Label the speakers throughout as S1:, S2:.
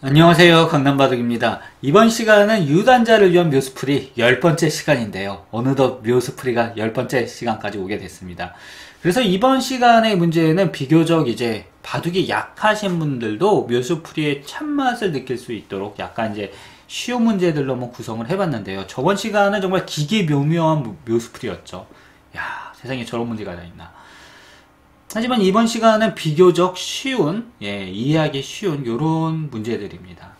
S1: 안녕하세요, 강남바둑입니다. 이번 시간은 유단자를 위한 묘수풀이 10번째 시간인데요. 어느덧 묘수풀이가 10번째 시간까지 오게 됐습니다. 그래서 이번 시간의 문제는 비교적 이제 바둑이 약하신 분들도 묘수풀이의 참맛을 느낄 수 있도록 약간 이제 쉬운 문제들로 한번 구성을 해봤는데요. 저번 시간은 정말 기계묘묘한 묘수풀이였죠. 야, 세상에 저런 문제가 다 있나. 하지만 이번 시간은 비교적 쉬운, 이해하기 쉬운 요런 문제들입니다.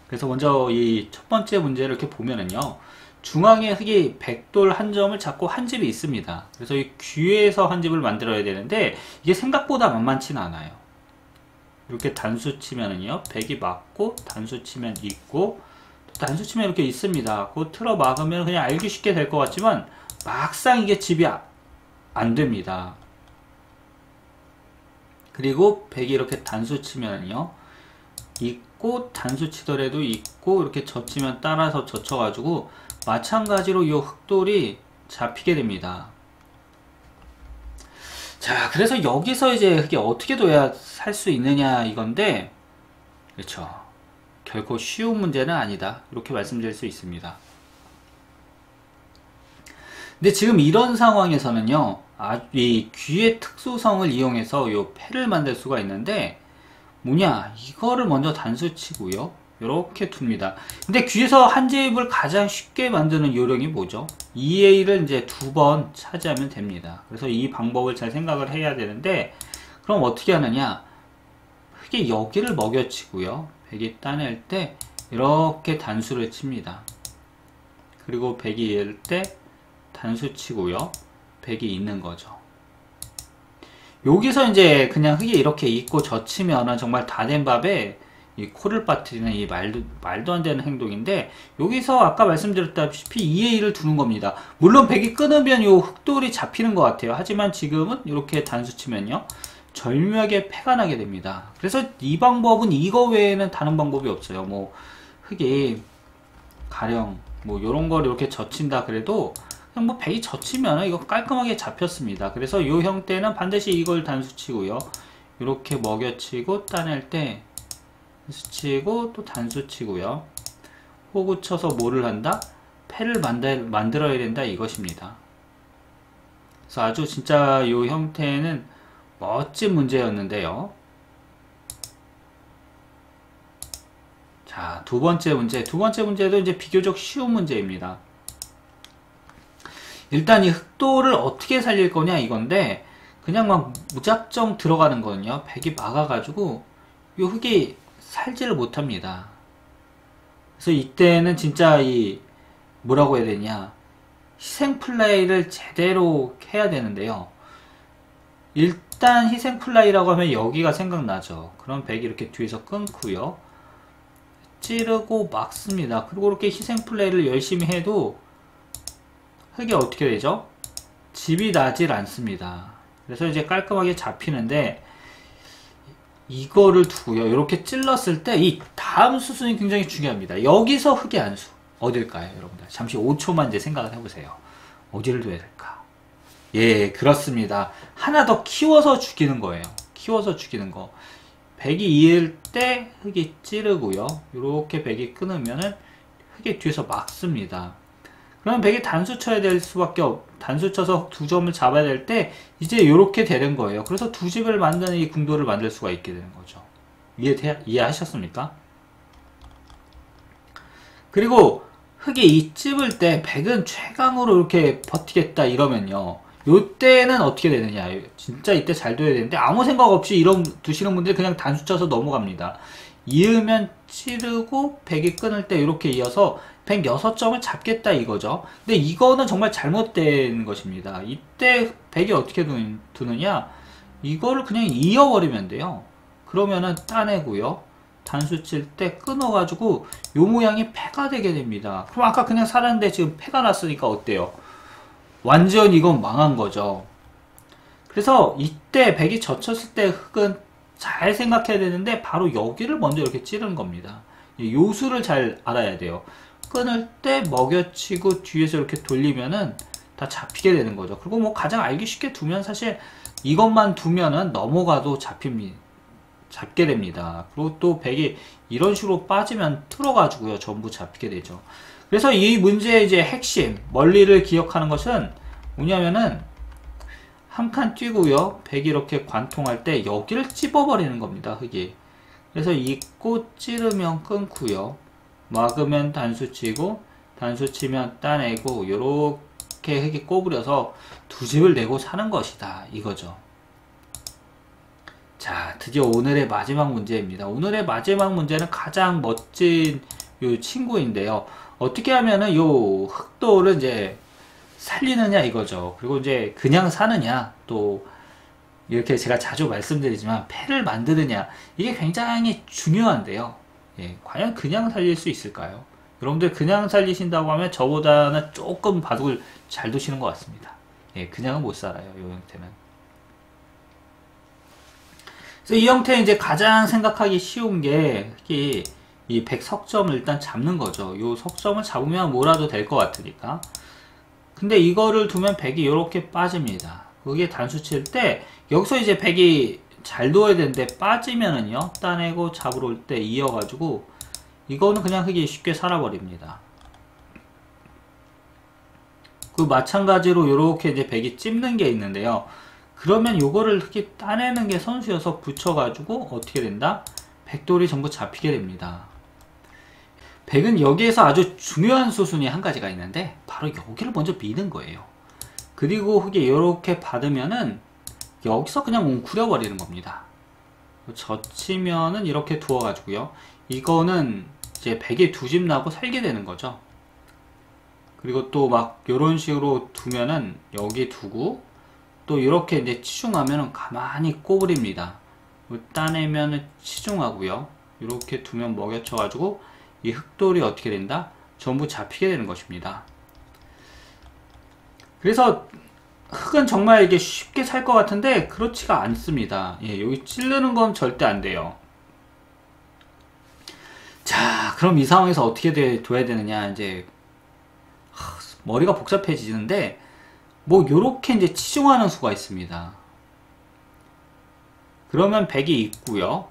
S1: 그래서 먼저 이 첫 번째 문제를 이렇게 보면은요, 중앙에 흙이 백돌 한 점을 잡고 한 집이 있습니다. 그래서 이 귀에서 한 집을 만들어야 되는데 이게 생각보다 만만치는 않아요. 이렇게 단수 치면은요, 백이 맞고 단수 치면 있고 또 단수 치면 이렇게 있습니다. 그 틀어 막으면 그냥 알기 쉽게 될 것 같지만 막상 이게 집이 안 됩니다. 그리고 백이 이렇게 단수 치면요, 있고 단수 치더라도 있고 이렇게 젖히면 따라서 젖혀가지고 마찬가지로 이 흑돌이 잡히게 됩니다. 자, 그래서 여기서 이제 흑이 어떻게 둬야 살 수 있느냐 이건데, 그렇죠, 결코 쉬운 문제는 아니다 이렇게 말씀드릴 수 있습니다. 근데 지금 이런 상황에서는요, 이 귀의 특수성을 이용해서 요 패를 만들 수가 있는데, 뭐냐, 이거를 먼저 단수 치고요, 이렇게 둡니다. 근데 귀에서 한 집을 가장 쉽게 만드는 요령이 뭐죠? 2A를 이제 2번 차지하면 됩니다. 그래서 이 방법을 잘 생각을 해야 되는데, 그럼 어떻게 하느냐, 흑이 여기를 먹여치고요, 백이 따낼 때 이렇게 단수를 칩니다. 그리고 백이 이을 때 단수 치고요, 백이 있는 거죠. 여기서 이제 그냥 흙이 이렇게 있고 젖히면은 정말 다 된 밥에 이 코를 빠뜨리는 이 말도 안 되는 행동인데, 여기서 아까 말씀드렸다시피 2A를 두는 겁니다. 물론 백이 끊으면 요 흑돌이 잡히는 것 같아요. 하지만 지금은 이렇게 단수 치면요, 절묘하게 패가 나게 됩니다. 그래서 이 방법은 이거 외에는 다른 방법이 없어요. 뭐 흙이 가령 뭐 요런 걸 이렇게 젖힌다 그래도 그냥 뭐 백이 젖히면 이거 깔끔하게 잡혔습니다. 그래서 이 형태는 반드시 이걸 단수치고요, 이렇게 먹여치고 따낼 때 단수치고 또 단수치고요, 호구 쳐서 뭐를 한다? 패를 만들어야 된다 이것입니다. 그래서 아주 진짜 이 형태는 멋진 문제였는데요. 자, 두 번째 문제도 이제 비교적 쉬운 문제입니다. 일단 이 흑돌을 어떻게 살릴 거냐 이건데, 그냥 막 무작정 들어가는 거는요, 백이 막아가지고 이 흑이 살지를 못합니다. 그래서 이때는 진짜 이 뭐라고 해야 되냐, 희생 플레이를 제대로 해야 되는데요. 일단 희생 플레이라고 하면 여기가 생각나죠. 그럼 백이 이렇게 뒤에서 끊고요, 찌르고 막습니다. 그리고 이렇게 희생 플레이를 열심히 해도 흑이 어떻게 되죠? 집이 나질 않습니다. 그래서 이제 깔끔하게 잡히는데, 이거를 두고요, 이렇게 찔렀을 때 이 다음 수순이 굉장히 중요합니다. 여기서 흑의 안수 어딜까요, 여러분들? 잠시 5초만 이제 생각을 해보세요. 어디를 둬야 될까? 예, 그렇습니다. 하나 더 키워서 죽이는 거예요. 키워서 죽이는 거. 백이 이을 때 흑이 찌르고요, 이렇게 백이 끊으면은 흑이 뒤에서 막습니다. 그러면 백이 단수 쳐야 될 수밖에 단수 쳐서 두 점을 잡아야 될 때 이제 이렇게 되는 거예요. 그래서 두 집을 만드는 이 궁도를 만들 수가 있게 되는 거죠. 이해하셨습니까? 그리고 흑이 이 찝을 때 백은 최강으로 이렇게 버티겠다 이러면요, 요때는 어떻게 되느냐, 진짜 이때 잘 둬야 되는데 아무 생각 없이 이런 두시는 분들이 그냥 단수 쳐서 넘어갑니다. 이으면 찌르고 백이 끊을 때 이렇게 이어서 106점을 잡겠다 이거죠. 근데 이거는 정말 잘못된 것입니다. 이때 백이 어떻게 두느냐, 이거를 그냥 이어버리면 돼요. 그러면은 따내고요, 단수 칠 때 끊어가지고 요 모양이 패가 되게 됩니다. 그럼 아까 그냥 살았는데 지금 패가 났으니까 어때요? 완전 이건 망한 거죠. 그래서 이때 백이 젖혔을 때 흑은 잘 생각해야 되는데 바로 여기를 먼저 이렇게 찌르는 겁니다. 요수를 잘 알아야 돼요. 끊을 때 먹여치고 뒤에서 이렇게 돌리면은 다 잡히게 되는 거죠. 그리고 뭐 가장 알기 쉽게 두면 사실 이것만 두면은 넘어가도 잡힙니다. 잡게 됩니다. 그리고 또 백이 이런 식으로 빠지면 틀어가지고요. 전부 잡히게 되죠. 그래서 이 문제의 이제 핵심, 원리를 기억하는 것은 뭐냐면은 한 칸 뛰고요. 백이 이렇게 관통할 때 여기를 찝어버리는 겁니다. 흙이. 그래서 잇고 찌르면 끊고요. 막으면 단수 치고 단수 치면 따내고 요렇게 흙이 꼬부려서 두 집을 내고 사는 것이다. 이거죠. 자, 드디어 오늘의 마지막 문제입니다. 오늘의 마지막 문제는 가장 멋진 요 친구인데요. 어떻게 하면은 요 흑도를 이제 살리느냐 이거죠. 그리고 이제 그냥 사느냐, 또 이렇게 제가 자주 말씀드리지만 패를 만드느냐, 이게 굉장히 중요한데요. 예, 과연 그냥 살릴 수 있을까요? 여러분들 그냥 살리신다고 하면 저보다는 조금 바둑을 잘 두시는 것 같습니다. 예, 그냥은 못 살아요. 이 형태는. 그래서 이 형태는 이제 가장 생각하기 쉬운 게 이 백석점을 일단 잡는 거죠. 이 석점을 잡으면 뭐라도 될 것 같으니까. 근데 이거를 두면 백이 이렇게 빠집니다. 그게 단수 칠 때 여기서 이제 백이 잘 누워야 되는데 빠지면은요, 따내고 잡으러 올 때 이어가지고 이거는 그냥 흙이 쉽게 살아버립니다. 그 마찬가지로 이렇게 이제 백이 찝는 게 있는데요. 그러면 요거를 흙이 따내는 게 선수여서 붙여가지고 어떻게 된다? 백돌이 전부 잡히게 됩니다. 백은 여기에서 아주 중요한 수순이 한 가지가 있는데 바로 여기를 먼저 미는 거예요. 그리고 흙이 이렇게 받으면은 여기서 그냥 웅크려 버리는 겁니다. 젖히면은 이렇게 두어가지고요. 이거는 이제 백이 두 집 나고 살게 되는 거죠. 그리고 또 막 이런 식으로 두면은 여기 두고 또 이렇게 이제 치중하면은 가만히 꼬부립니다. 따내면은 치중하고요. 이렇게 두면 먹여쳐가지고 이 흑돌이 어떻게 된다? 전부 잡히게 되는 것입니다. 그래서 흙은 정말 이게 쉽게 살 것 같은데 그렇지가 않습니다. 예, 여기 찌르는 건 절대 안 돼요. 자, 그럼 이 상황에서 어떻게 둬야 되느냐, 이제 머리가 복잡해지는데 뭐 요렇게 이제 치중하는 수가 있습니다. 그러면 백이 있고요.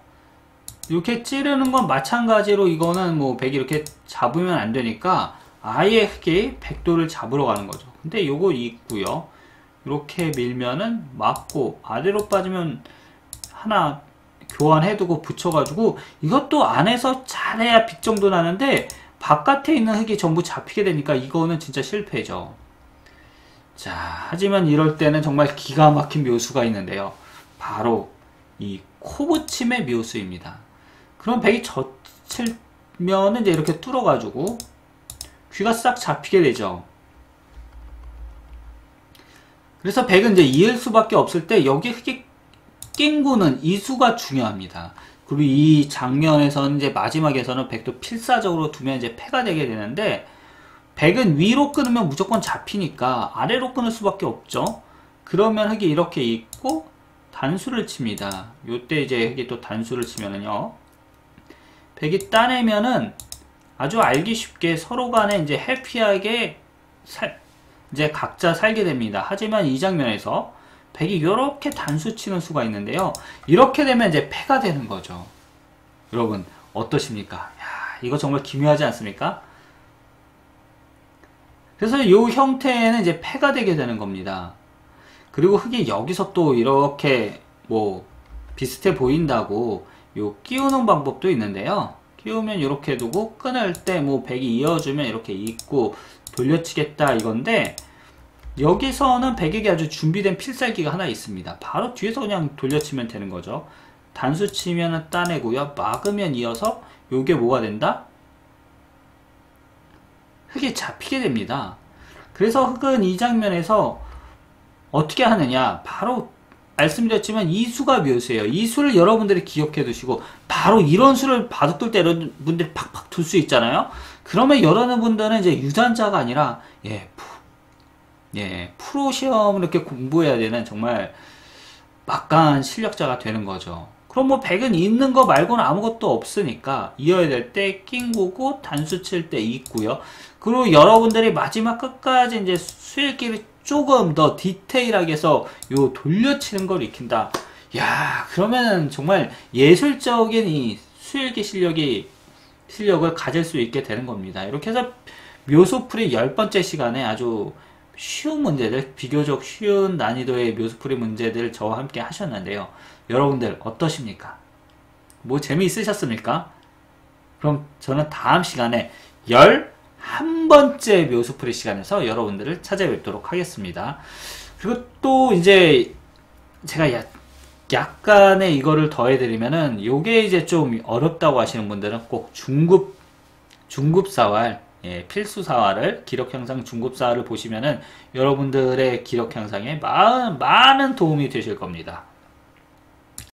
S1: 이렇게 찌르는 건 마찬가지로 이거는 뭐 백이 이렇게 잡으면 안 되니까 아예 흙이 백돌을 잡으러 가는 거죠. 근데 요거 있고요. 이렇게 밀면은 맞고 아래로 빠지면 하나 교환해두고 붙여가지고 이것도 안에서 잘해야 빅 정도 나는데 바깥에 있는 흙이 전부 잡히게 되니까 이거는 진짜 실패죠. 자, 하지만 이럴 때는 정말 기가 막힌 묘수가 있는데요. 바로 이 코붙임의 묘수입니다. 그럼 백이 젖히면은 이제 이렇게 뚫어가지고 귀가 싹 잡히게 되죠. 그래서 백은 이제 이을 수밖에 없을 때 여기 흙이 낑구는 이수가 중요합니다. 그리고 이 장면에서는 이제 마지막에서는 백도 필사적으로 두면 이제 패가 되게 되는데 백은 위로 끊으면 무조건 잡히니까 아래로 끊을 수밖에 없죠. 그러면 흙이 이렇게 있고 단수를 칩니다. 요때 이제 흙이 또 단수를 치면은요, 백이 따내면은 아주 알기 쉽게 서로 간에 이제 해피하게 이제 각자 살게 됩니다. 하지만 이 장면에서 백이 이렇게 단수 치는 수가 있는데요. 이렇게 되면 이제 패가 되는 거죠. 여러분 어떠십니까? 야, 이거 정말 기묘하지 않습니까? 그래서 이 형태는 이제 패가 되게 되는 겁니다. 그리고 흙이 여기서 또 이렇게 뭐 비슷해 보인다고 요 끼우는 방법도 있는데요. 끼우면 이렇게 두고 끊을 때 뭐 백이 이어주면 이렇게 있고 돌려치겠다 이건데, 여기서는 백에게 아주 준비된 필살기가 하나 있습니다. 바로 뒤에서 그냥 돌려치면 되는 거죠. 단수 치면은 따내고요. 막으면 이어서 요게 뭐가 된다? 흙이 잡히게 됩니다. 그래서 흙은 이 장면에서 어떻게 하느냐, 바로 말씀드렸지만 이 수가 묘수예요. 이 수를 여러분들이 기억해 두시고, 바로 이런 수를 바둑 둘 때 여러분들이 팍팍 둘 수 있잖아요. 그러면 여러분들은 이제 유단자가 아니라 프로 시험을 이렇게 공부해야 되는 정말 막강한 실력자가 되는 거죠. 그럼 뭐 백은 있는 거 말고는 아무것도 없으니까 이어야 될 때 낑고고 단수 칠 때 있고요. 그리고 여러분들이 마지막 끝까지 이제 수일기를 조금 더 디테일하게 해서 요 돌려치는 걸 익힌다. 야, 그러면 정말 예술적인 이 수일기 실력을 가질 수 있게 되는 겁니다. 이렇게 해서 묘소풀이 10번째 시간에 아주 쉬운 문제들, 비교적 쉬운 난이도의 묘소풀이 문제들 저와 함께 하셨는데요. 여러분들 어떠십니까? 뭐 재미있으셨습니까? 그럼 저는 다음 시간에 11번째 묘수풀이 시간에서 여러분들을 찾아뵙도록 하겠습니다. 그리고 또 이제 제가 약간의 이거를 더해드리면은 요게 이제 좀 어렵다고 하시는 분들은 꼭 중급사활, 예, 필수사활을 기록형상 중급사활을 보시면은 여러분들의 기록형상에 많은 도움이 되실 겁니다.